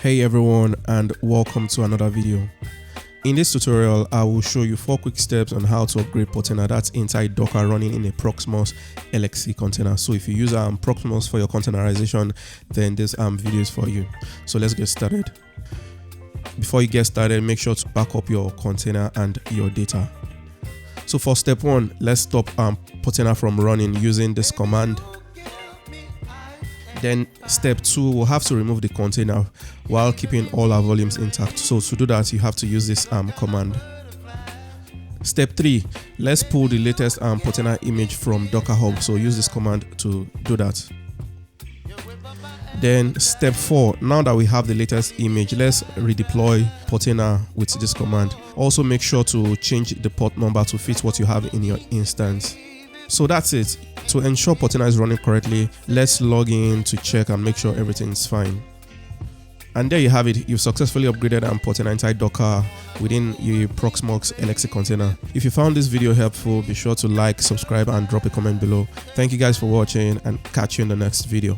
Hey everyone, and welcome to another video. In this tutorial, I will show you 4 quick steps on how to upgrade portainer that's inside Docker running in a Proxmox LXC container. So if you use Proxmox for your containerization, then this video is for you. So let's get started. Before you get started, make sure to back up your container and your data. So for step 1, let's stop portainer from running using this command. Then step 2, we'll have to remove the container while keeping all our volumes intact. So to do that, you have to use this command. Step 3, let's pull the latest portainer image from Docker Hub. So use this command to do that. Then step 4, now that we have the latest image, let's redeploy portainer with this command. Also make sure to change the port number to fit what you have in your instance. So that's it. To ensure portainer is running correctly, let's log in to check and make sure everything's fine. And there you have it. You've successfully upgraded portainer inside Docker within your Proxmox LXC container. If you found this video helpful, be sure to like, subscribe, and drop a comment below. Thank you guys for watching, and catch you in the next video.